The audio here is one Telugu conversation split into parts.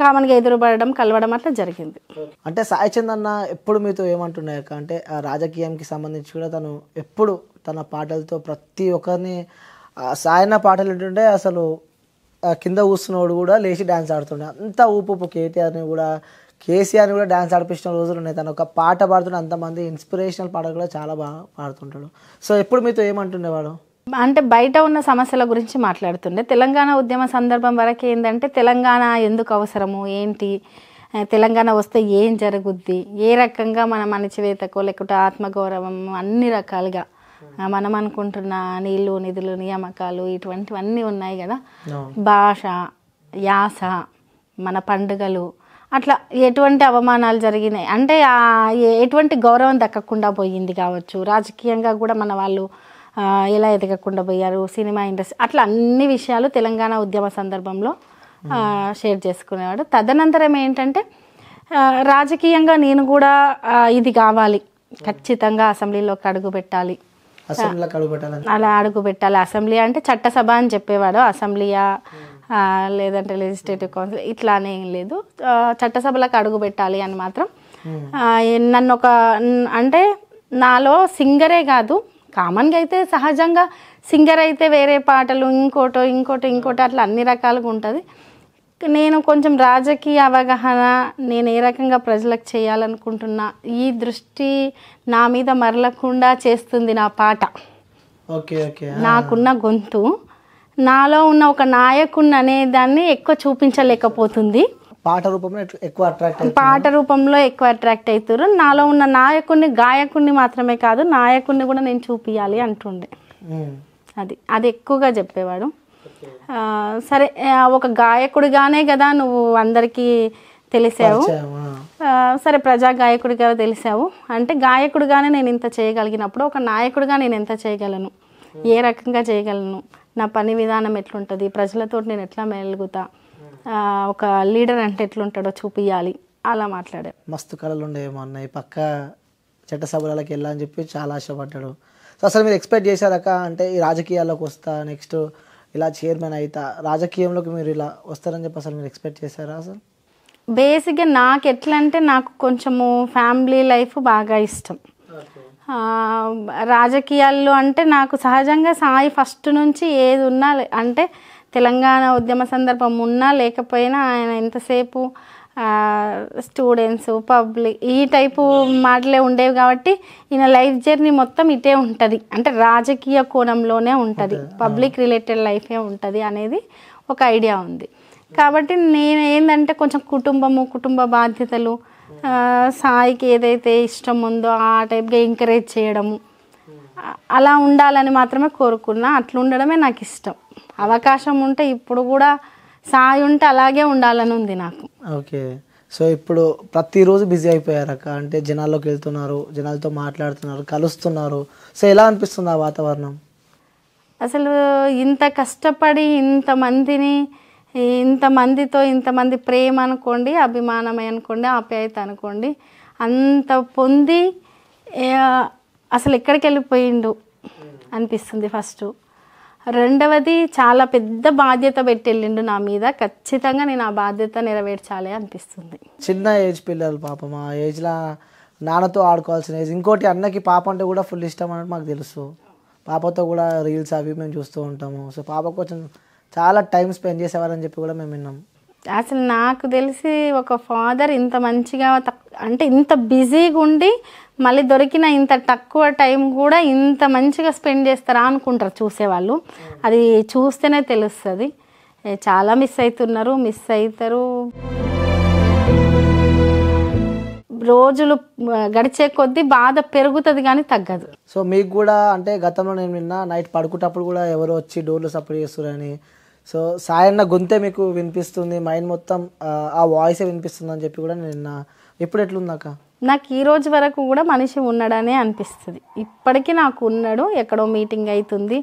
కామన్గా ఎదురుపడడం కలవడం అట్లా జరిగింది. అంటే సాయి చంద్ అన్న ఎప్పుడు మీతో ఏమంటున్నాయి అక్క అంటే ఆ రాజకీయానికి సంబంధించి కూడా తను ఎప్పుడు తన పాటలతో ప్రతి ఒక్కరిని సాయన్న పాటలు వింటుంటే అసలు కింద కూర్చున్నవాడు కూడా లేచి డ్యాన్స్ ఆడుతుండే, అంత ఊపు కేటీఆర్ని కూడా కేసీఆర్ని కూడా డ్యాన్స్ ఆడిపించిన రోజులు ఉన్నాయి. తను ఒక పాట పాడుతుంటే అంతమంది ఇన్స్పిరేషనల్ పాటలు కూడా చాలా బాగా పాడుతుంటాడు. సో ఎప్పుడు మీతో ఏమంటుండేవాడు అంటే బయట ఉన్న సమస్యల గురించి మాట్లాడుతుండే. తెలంగాణ ఉద్యమ సందర్భం వరకు ఏంటంటే తెలంగాణ ఎందుకు అవసరము ఏంటి, తెలంగాణ వస్తే ఏం జరుగుద్ది, ఏ రకంగా మన అణచివేతకో లేకుంటే ఆత్మగౌరవం అన్ని రకాలుగా మనం అనుకుంటున్న నీళ్ళు నిధులు నియామకాలు ఇటువంటివన్నీ ఉన్నాయి కదా, భాష యాస మన పండుగలు అట్లా ఎటువంటి అవమానాలు జరిగినాయి అంటే ఎటువంటి గౌరవం దక్కకుండా పోయింది కావచ్చు, రాజకీయంగా కూడా మన వాళ్ళు ఎలా ఎదగకుండా పోయారు, సినిమా ఇండస్ట్రీ అట్లా అన్ని విషయాలు తెలంగాణ ఉద్యమ సందర్భంలో షేర్ చేసుకునేవాడు. తదనంతరం ఏంటంటే రాజకీయంగా నేను కూడా ఇది కావాలి, ఖచ్చితంగా అసెంబ్లీలోకి అడుగు పెట్టాలి, అలా అడుగు పెట్టాలి. అసెంబ్లీ అంటే చట్టసభ అని చెప్పేవాడు, అసెంబ్లీయా లేదంటే లెజిస్లేటివ్ కౌన్సిల్ ఇట్లా అనేం లేదు, చట్టసభలకు అడుగు పెట్టాలి అని మాత్రం నన్ను ఒక అంటే నాలో సింగరే కాదు, కామన్గా అయితే సహజంగా సింగర్ అయితే వేరే పాటలు ఇంకోటి అట్లా అన్ని రకాలుగా ఉంటుంది. నేను కొంచెం రాజకీయ అవగాహన నేను ఏ రకంగా ప్రజలకు చేయాలనుకుంటున్నా ఈ దృష్టి నా మీద మరలకుండా చేస్తుంది నా పాట. నాకున్న గొంతు నాలో ఉన్న ఒక నాయకుడిని అనే దాన్ని ఎక్కువ చూపించలేకపోతుంది, పాట రూపంలో ఎక్కువ అట్రాక్ట్ అవుతారు. నాలో ఉన్న నాయకుడిని గాయకుడిని మాత్రమే కాదు నాయకుడిని కూడా నేను చూపించాలి అంటుండే, అది ఎక్కువగా చెప్పేవాడు. సరే ఒక గాయకుడిగానే కదా నువ్వు అందరికీ తెలిసావు, సరే ప్రజా గాయకుడిగా తెలిసావు అంటే గాయకుడిగానే నేను ఇంత చేయగలిగినప్పుడు ఒక నాయకుడిగా నేను ఎంత చేయగలను, ఏ రకంగా చేయగలను, నా పని విధానం ఎట్లుంటుంది, ప్రజలతో నేను ఎట్లా మెలుగుతా, ఒక లీడర్ అంటే ఎట్లుంటాడో చూపించాలి, అలా మాట్లాడాడు. మస్తు కళలు ఉండేమో అన్నయ్య పక్క చట్టసభలకి వెళ్ళాలని చెప్పి చాలా ఆశపడ్డాడు. సో అసలు మీరు ఎక్స్పెక్ట్ చేశారక అంటే ఈ రాజకీయాల్లోకి వస్తా నెక్స్ట్ ఇలా చైర్మన్ అవుతా రాజకీయంలోకి మీరు ఇలా వస్తారని చెప్పి అసలు మీరు ఎక్స్పెక్ట్ చేశారా? అసలు బేసిక్గా నాకు ఎట్లా అంటే నాకు కొంచెము ఫ్యామిలీ లైఫ్ బాగా ఇష్టం, రాజకీయాల్లో అంటే నాకు సహజంగా సాయి ఫస్ట్ నుంచి ఏది ఉన్నా అంటే తెలంగాణ ఉద్యమ సందర్భం ఉన్నా లేకపోయినా ఆయన ఎంతసేపు స్టూడెంట్స్ పబ్లిక్ ఈ టైపు మాటలే ఉండేవి కాబట్టి ఈయన లైఫ్ జర్నీ మొత్తం ఇటే ఉంటుంది, అంటే రాజకీయ కోణంలోనే ఉంటుంది, పబ్లిక్ రిలేటెడ్ లైఫే ఉంటుంది అనేది ఒక ఐడియా ఉంది. కాబట్టి నేను ఏంటంటే కొంచెం కుటుంబ బాధ్యతలు సాయికి ఏదైతే ఇష్టం ఉందో ఆ టైప్గా ఎంకరేజ్ చేయడము అలా ఉండాలని మాత్రమే కోరుకున్నా, అట్లా ఉండడమే నాకు ఇష్టం. అవకాశం ఉంటే ఇప్పుడు కూడా సాయి ఉంటే అలాగే ఉండాలని ఉంది నాకు. ఓకే, సో ఇప్పుడు ప్రతిరోజు బిజీ అయిపోయారక్క, అంటే జనాల్లోకి వెళ్తున్నారు, జనాలతో మాట్లాడుతున్నారు, కలుస్తున్నారు, సో ఎలా అనిపిస్తుంది ఆ వాతావరణం? అసలు ఇంత కష్టపడి ఇంతమంది ప్రేమ అనుకోండి, అభిమానమే అనుకోండి, ఆప్యాయత అనుకోండి, అంత పొంది అసలు ఎక్కడికి వెళ్ళిపోయిండు అనిపిస్తుంది ఫస్ట్. రెండవది చాలా పెద్ద బాధ్యత పెట్టి వెళ్ళిండు నా మీద, ఖచ్చితంగా నేను ఆ బాధ్యత నెరవేర్చాలి అనిపిస్తుంది. చిన్న ఏజ్ పిల్లలు పాపం, ఆ ఏజ్లో నాన్నతో ఆడుకోవాల్సిన ఏజ్. ఇంకోటి అన్నకి పాప అంటే కూడా ఫుల్ ఇష్టం అన్నట్టు మాకు తెలుసు, పాపతో కూడా రీల్స్ అవి మేము చూస్తూ ఉంటాము. సో పాప కొంచెం చాలా టైం స్పెండ్ చేసేవారని చెప్పి కూడా మేము విన్నాం. అసలు నాకు తెలిసి ఒక ఫాదర్ ఇంత మంచిగా అంటే ఇంత బిజీగా ఉండి మళ్ళీ దొరికిన ఇంత తక్కువ టైం కూడా ఇంత మంచిగా స్పెండ్ చేస్తారా అనుకుంటారు చూసేవాళ్ళు, అది చూస్తేనే తెలుస్తుంది. చాలా మిస్ అవుతారు. రోజులు గడిచే కొద్దీ బాధ పెరుగుతుంది కానీ తగ్గదు. సో మీకు కూడా అంటే గతంలో నేను విన్నా నైట్ పడుకునేటప్పుడు కూడా ఎవరో వచ్చి డోర్లు సపోర్ట్ చేస్తారని, సో సాయన్న గొంతే మీకు వినిపిస్తుంది, మైండ్ మొత్తం ఆ వాయిసే వినిపిస్తుంది అని చెప్పి కూడా నేను విన్నా. ఇప్పుడు ఎట్లుందాక? నాకు ఈ రోజు వరకు కూడా మనిషి ఉన్నాడనే అనిపిస్తుంది. ఇప్పటికీ నాకు ఉన్నాడు, ఎక్కడో మీటింగ్ అవుతుంది,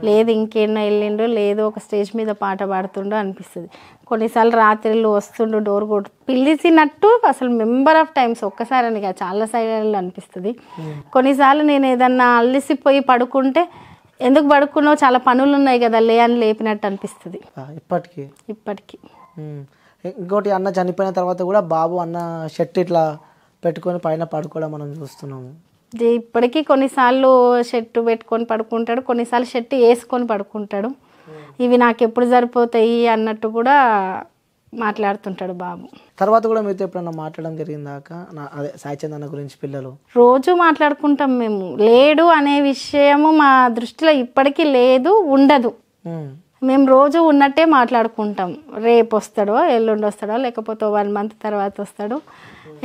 లేదు ఇంకేనో వెళ్ళిండు, లేదు ఒక స్టేజ్ మీద పాట పాడుతుండో అనిపిస్తుంది. కొన్నిసార్లు రాత్రిళ్ళు వస్తుండు, డోర్ కొట్టు పిలిచినట్టు అసలు మెంబర్ ఆఫ్ టైమ్స్, ఒక్కసారి కాదు చాలా సైడ్లు అనిపిస్తుంది. కొన్నిసార్లు నేను ఏదన్నా అల్లిసిపోయి పడుకుంటే ఎందుకు పడుకున్నావు చాలా పనులు ఉన్నాయి కదా లే అని లేపినట్టు అనిపిస్తుంది. ఇప్పటికీ ఇంకోటి అన్న చనిపోయిన తర్వాత కూడా బాబు అన్న షర్ట్ ఇట్లా పెట్టుకొని పైన పడుకోవడం మనం చూస్తున్నాము. ఇప్పటికీ కొన్నిసార్లు షర్టు పెట్టుకొని పడుకుంటాడు, కొన్నిసార్లు షర్టు వేసుకొని పడుకుంటాడు. ఇవి నాకు ఎప్పుడు సరిపోతాయి అన్నట్టు కూడా మాట్లాడుతుంటాడు బాబు. తర్వాత కూడా మీతో ఎప్పుడన్నా మాట్లాడడం జరిగిందాక అదే సాయి చంద్ అన్న గురించి? పిల్లలు రోజు మాట్లాడుకుంటాం మేము. లేడు అనే విషయము మా దృష్టిలో ఇప్పటికీ లేదు, ఉండదు. మేము రోజు ఉన్నట్టే మాట్లాడుకుంటాం. రేపు వస్తాడో ఎల్లుండి వస్తాడో లేకపోతే 1 month తర్వాత వస్తాడు,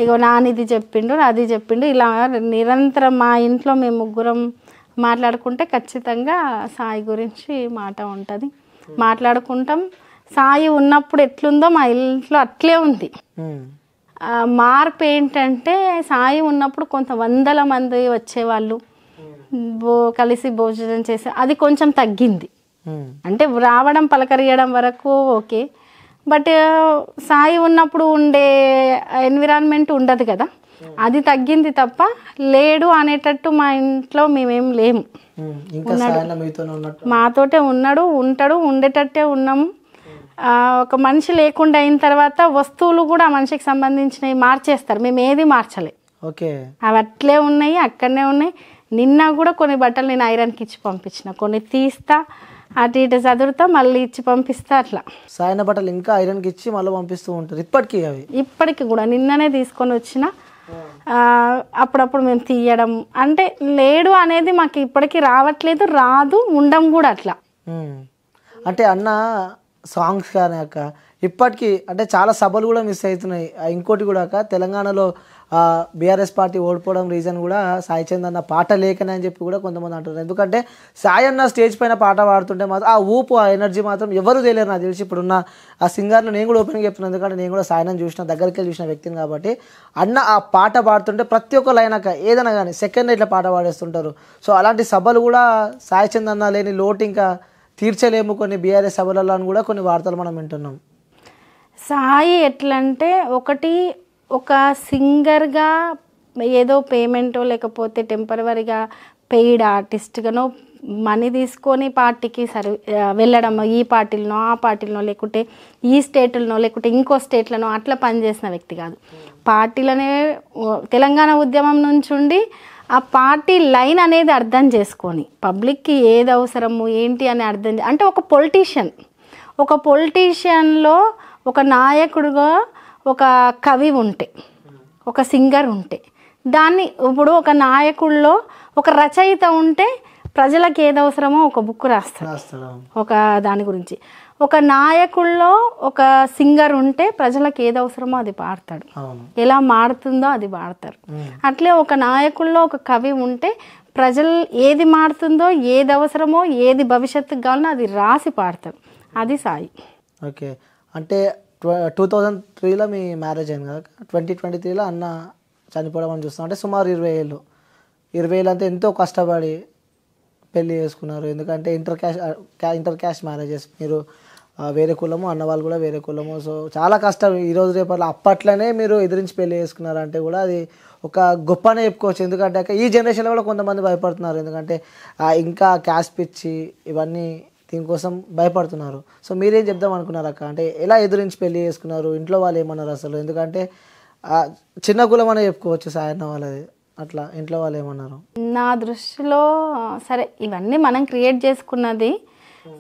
ఇగో నానిది చెప్పిండు అది చెప్పిండు, ఇలా నిరంతరం మా ఇంట్లో మేము ముగ్గురం మాట్లాడుకుంటే ఖచ్చితంగా సాయి గురించి మాట ఉంటుంది. మాట్లాడుకుంటాం. సాయి ఉన్నప్పుడు ఎట్లుందో మా ఇంట్లో అట్లే ఉంది. మార్పు ఏంటంటే సాయి ఉన్నప్పుడు కొంత 100 మంది వచ్చేవాళ్ళు, కలిసి భోజనం చేసే, అది కొంచెం తగ్గింది. అంటే రావడం పలకరియడం వరకు ఓకే, బట్ సాయి ఉన్నప్పుడు ఉండే ఎన్విరాన్మెంట్ ఉండదు కదా, అది తగ్గింది తప్ప లేడు అనేటట్టు మా ఇంట్లో మేమేం లేము. మాతోటే ఉన్నాడు, ఉంటాడు, ఉండేటట్టే ఉన్నాము. ఒక మనిషి లేకుండా అయిన తర్వాత వస్తువులు కూడా మనిషికి సంబంధించినవి మార్చేస్తారు, మేము ఏది మార్చలే. అవి అట్లే ఉన్నాయి, అక్కడనే ఉన్నాయి. నిన్న కూడా కొన్ని బట్టలు నేను ఐరన్కి ఇచ్చి పంపించిన, కొన్ని తీస్తా అటు ఇటు చదువుతా మళ్ళీ ఇచ్చి పంపిస్తా. అట్లా సాయన బట్టలు ఇంకా ఐరన్కి ఇచ్చి మళ్ళీ పంపిస్తూ ఉంటారు ఇప్పటికీ కూడా. నిన్ననే తీసుకొని వచ్చిన, అప్పుడప్పుడు మేము తీయడం. అంటే లేడు అనేది మాకు ఇప్పటికీ రావట్లేదు, రాదు, ఉండం కూడా అట్లా. అంటే అన్న సాంగ్స్ కానీ అక్క ఇప్పటికీ అంటే చాలా సభలు కూడా మిస్ అవుతున్నాయి. ఇంకోటి కూడా అక్క, తెలంగాణలో బీఆర్ఎస్ పార్టీ ఓడిపోవడం రీజన్ కూడా సాయి చంద్ అన్న పాట లేకనే అని చెప్పి కూడా కొంతమంది అంటున్నారు. ఎందుకంటే సాయి అన్న స్టేజ్ పైన పాట పాడుతుంటే మాత్రం ఆ ఊపు, ఆ ఎనర్జీ మాత్రం ఎవరు తెలియరు నాకు తెలిసి. ఇప్పుడున్న ఆ సింగర్లు నేను కూడా ఓపెన్గా చెప్తున్నాను, ఎందుకంటే నేను కూడా సాయిని చూసిన, దగ్గరికి వెళ్ళి చూసిన వ్యక్తిని కాబట్టి. అన్న ఆ పాట పాడుతుంటే ప్రతి ఒక్క లైన్ అక్క ఏదైనా కానీ సెకండ్ ఇట్లా పాట పాడేస్తుంటారు. సో అలాంటి సభలు కూడా సాయి చంద్ అన్న లేని లోటు ఇంకా తీర్చలేము కొన్ని బీఆర్ఎస్ సభలలో అని కూడా కొన్ని వార్తలు మనం వింటున్నాం. సాయి ఎట్లంటే ఒక సింగర్గా ఏదో పేమెంటో లేకపోతే టెంపరవరీగా పెయిడ్ ఆర్టిస్ట్గానో మనీ తీసుకొని పార్టీకి వెళ్ళడం, ఈ పార్టీలనో ఆ పార్టీలనో లేకుంటే ఈ స్టేట్లనో లేకుంటే ఇంకో స్టేట్లనో అట్లా పనిచేసిన వ్యక్తి కాదు. పార్టీలనే తెలంగాణ ఉద్యమం నుంచి ఉండి ఆ పార్టీ లైన్ అనేది అర్థం చేసుకొని పబ్లిక్కి ఏది అవసరము ఏంటి అని అర్థం, అంటే ఒక పొలిటీషియన్లో ఒక నాయకుడుగా ఒక కవి ఉంటే, ఒక సింగర్ ఉంటే, దాన్ని ఇప్పుడు ఒక నాయకుల్లో ఒక రచయిత ఉంటే ప్రజలకు ఏది అవసరమో ఒక బుక్ రాస్తాడు ఒక దాని గురించి. ఒక నాయకుల్లో ఒక సింగర్ ఉంటే ప్రజలకు ఏది అవసరమో అది పాడతాడు, ఎలా మారుతుందో అది పాడతారు. అట్లే ఒక నాయకుల్లో ఒక కవి ఉంటే ప్రజలు ఏది మారుతుందో, ఏది అవసరమో, ఏది భవిష్యత్తుకు కావాలనో అది రాసి పాడతారు. అది సాయి. ఓకే, అంటే 2003లో మీ మ్యారేజ్ అయింది కదా, 2023లో అన్న చనిపోవడం అని చూస్తాం. అంటే సుమారు 20 ఏళ్ళు అంటే ఎంతో కష్టపడి పెళ్ళి చేసుకున్నారు. ఎందుకంటే ఇంటర్ క్యాస్ట్ మ్యారేజెస్, మీరు వేరే కులము, అన్న వాళ్ళు కూడా వేరే కులము. సో చాలా కష్టం. ఈరోజు రేపట్లో అప్పట్లోనే మీరు ఎదిరించి పెళ్ళి చేసుకున్నారంటే కూడా అది ఒక గొప్పనే చెప్పుకోవచ్చు. ఎందుకంటే ఈ జనరేషన్లో కూడా కొంతమంది భయపడుతున్నారు, ఎందుకంటే ఇంకా క్యాస్ట్ పిచ్చి ఇవన్నీ దీనికోసం భయపడుతున్నారు. సో మీరేం చెప్దాం అనుకున్నారు అక్క? అంటే ఎలా ఎదురించి పెళ్ళి చేసుకున్నారు, ఇంట్లో వాళ్ళు ఏమన్నారు అసలు? ఎందుకంటే చిన్న కులం అనే చెప్పుకోవచ్చు సాయన్న వాళ్ళది, అట్లా ఇంట్లో వాళ్ళు ఏమన్నారు? నా దృష్టిలో సరే ఇవన్నీ మనం క్రియేట్ చేసుకున్నది,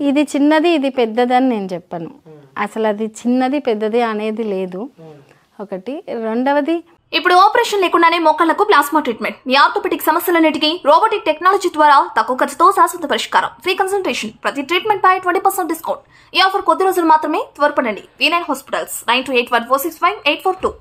ఇది చిన్నది ఇది పెద్దదని నేను చెప్పను. అసలు అది చిన్నది పెద్దది అనేది లేదు. ఒకటి. రెండవది, ఇప్పుడు ఆపరేషన్ లేకుండానే మోకాళ్లకు ప్లాస్మా ట్రీట్మెంట్, మీ ఆర్థోపెటిక్ సమస్యలన్నిటికీ రోబోటిక్ టెక్నాలజీ ద్వారా తక్కువ ఖర్చుతో శాశ్వత పరిష్కారం, ఫ్రీ కన్సల్టేషన్, ప్రతి ట్రీట్మెంట్ పై 20% డిస్కౌంట్. ఈ ఆఫర్ కొద్ది రోజులు మాత్రమే, త్వరపడండి. V9 hospitals 9281465842.